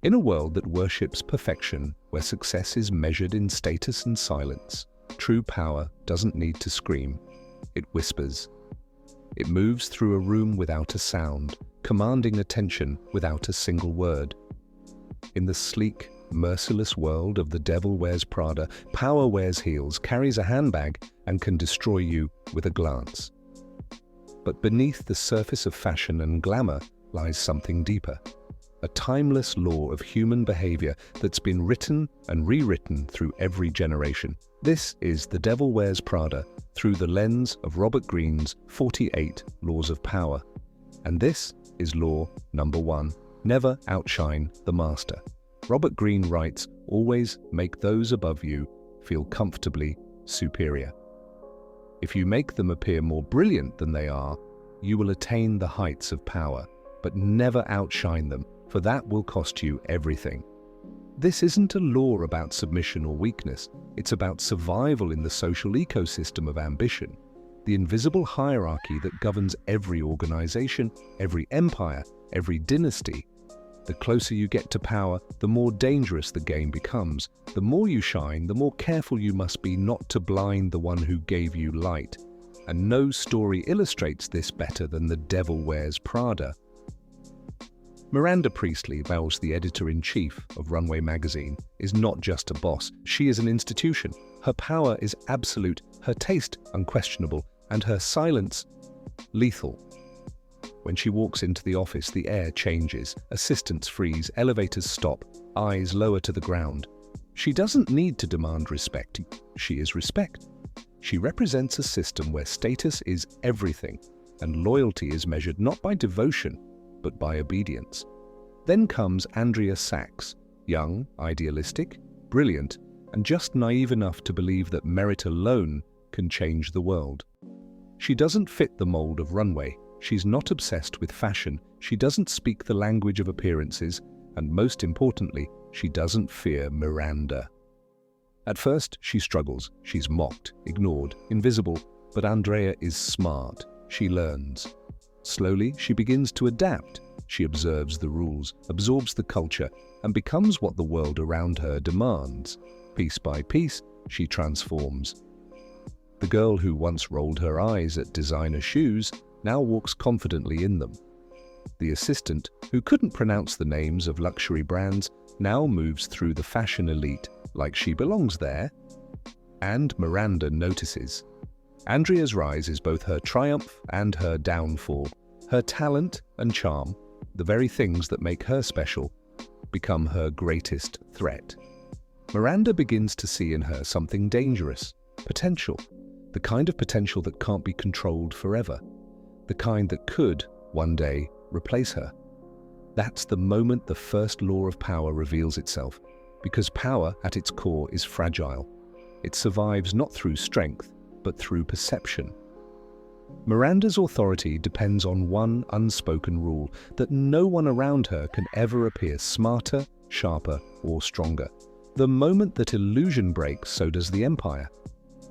In a world that worships perfection, where success is measured in status and silence, true power doesn't need to scream. It whispers. It moves through a room without a sound, commanding attention without a single word. In the sleek, merciless world of The Devil Wears Prada, power wears heels, carries a handbag, and can destroy you with a glance. But beneath the surface of fashion and glamour lies something deeper. A timeless law of human behavior that's been written and rewritten through every generation. This is The Devil Wears Prada through the lens of Robert Greene's 48 Laws of Power. And this is law number 1. Never outshine the master. Robert Greene writes, always make those above you feel comfortably superior. If you make them appear more brilliant than they are, you will attain the heights of power, but never outshine them, for that will cost you everything. This isn't a law about submission or weakness. It's about survival in the social ecosystem of ambition, the invisible hierarchy that governs every organization, every empire, every dynasty. The closer you get to power, the more dangerous the game becomes. The more you shine, the more careful you must be not to blind the one who gave you light. And no story illustrates this better than The Devil Wears Prada. Miranda Priestly, Belle's the editor-in-chief of Runway magazine, is not just a boss. She is an institution. Her power is absolute, her taste unquestionable, and her silence lethal. When she walks into the office, the air changes, assistants freeze, elevators stop, eyes lower to the ground. She doesn't need to demand respect. She is respect. She represents a system where status is everything, and loyalty is measured not by devotion, but by obedience. Then comes Andrea Sachs, young, idealistic, brilliant, and just naive enough to believe that merit alone can change the world. She doesn't fit the mold of Runway. She's not obsessed with fashion. She doesn't speak the language of appearances, and most importantly, she doesn't fear Miranda. At first, she struggles. She's mocked, ignored, invisible, but Andrea is smart. She learns. Slowly, she begins to adapt. She observes the rules, absorbs the culture, and becomes what the world around her demands. Piece by piece, she transforms. The girl who once rolled her eyes at designer shoes now walks confidently in them. The assistant, who couldn't pronounce the names of luxury brands, now moves through the fashion elite like she belongs there. And Miranda notices. Andrea's rise is both her triumph and her downfall. Her talent and charm, the very things that make her special, become her greatest threat. Miranda begins to see in her something dangerous, potential, the kind of potential that can't be controlled forever, the kind that could, one day, replace her. That's the moment the first law of power reveals itself, because power, at its core, is fragile. It survives not through strength, but through perception. Miranda's authority depends on one unspoken rule, that no one around her can ever appear smarter, sharper, or stronger. The moment that illusion breaks, so does the empire.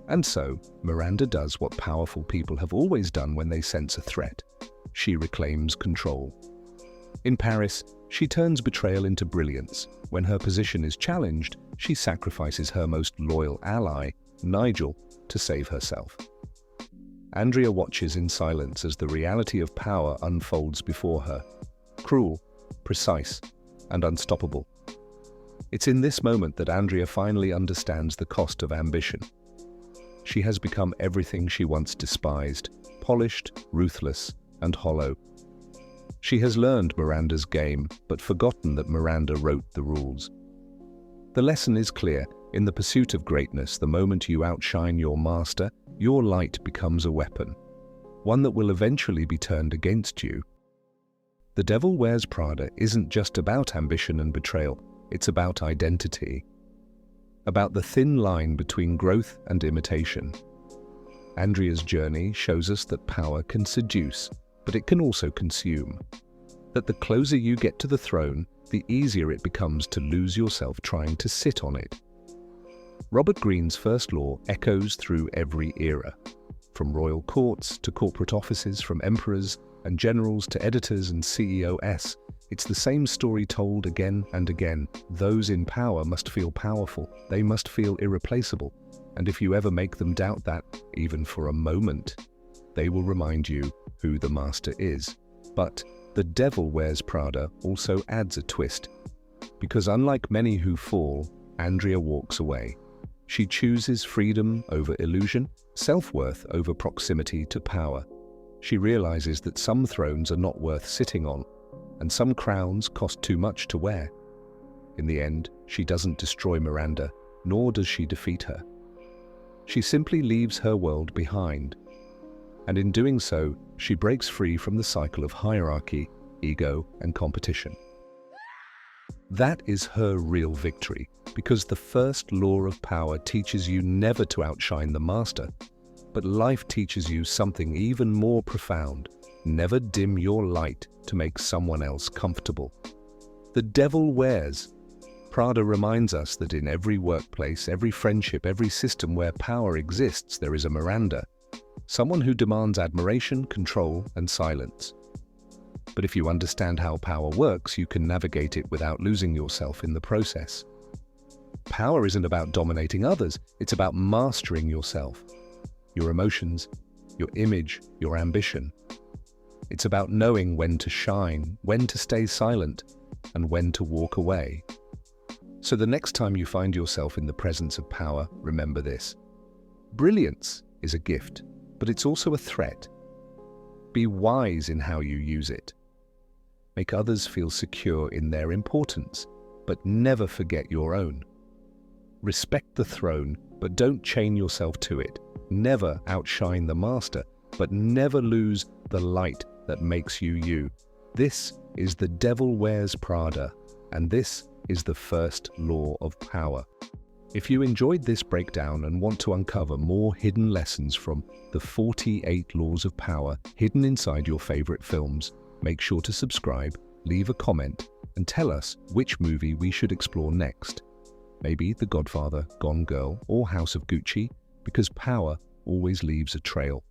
And so, Miranda does what powerful people have always done when they sense a threat. She reclaims control. In Paris, she turns betrayal into brilliance. When her position is challenged, she sacrifices her most loyal ally, Nigel, to save herself. Andrea watches in silence as the reality of power unfolds before her. Cruel, precise, and unstoppable. It's in this moment that Andrea finally understands the cost of ambition. She has become everything she once despised, polished, ruthless, and hollow. She has learned Miranda's game, but forgotten that Miranda wrote the rules. The lesson is clear. In the pursuit of greatness, the moment you outshine your master, your light becomes a weapon, one that will eventually be turned against you. The Devil Wears Prada isn't just about ambition and betrayal, it's about identity, about the thin line between growth and imitation. Andrea's journey shows us that power can seduce, but it can also consume. That the closer you get to the throne, the easier it becomes to lose yourself trying to sit on it. Robert Greene's first law echoes through every era, from royal courts to corporate offices, from emperors and generals to editors and CEOs. It's the same story told again and again. Those in power must feel powerful. They must feel irreplaceable. And if you ever make them doubt that, even for a moment, they will remind you who the master is. But The Devil Wears Prada also adds a twist. Because unlike many who fall, Andrea walks away. She chooses freedom over illusion, self-worth over proximity to power. She realizes that some thrones are not worth sitting on, and some crowns cost too much to wear. In the end, she doesn't destroy Miranda, nor does she defeat her. She simply leaves her world behind. And in doing so, she breaks free from the cycle of hierarchy, ego, and competition. That is her real victory, because the first law of power teaches you never to outshine the master. But life teaches you something even more profound. Never dim your light to make someone else comfortable. The devil wears. Prada reminds us that in every workplace, every friendship, every system where power exists, there is a Miranda. Someone who demands admiration, control, and silence. But if you understand how power works, you can navigate it without losing yourself in the process. Power isn't about dominating others, it's about mastering yourself, your emotions, your image, your ambition. It's about knowing when to shine, when to stay silent, and when to walk away. So the next time you find yourself in the presence of power, remember this. Brilliance is a gift, but it's also a threat. Be wise in how you use it. Make others feel secure in their importance, but never forget your own. Respect the throne, but don't chain yourself to it. Never outshine the master, but never lose the light that makes you you. This is The Devil Wears Prada, and this is the first law of power. If you enjoyed this breakdown and want to uncover more hidden lessons from the 48 laws of power hidden inside your favorite films, make sure to subscribe, leave a comment, and tell us which movie we should explore next. Maybe The Godfather, Gone Girl, or House of Gucci, because power always leaves a trail.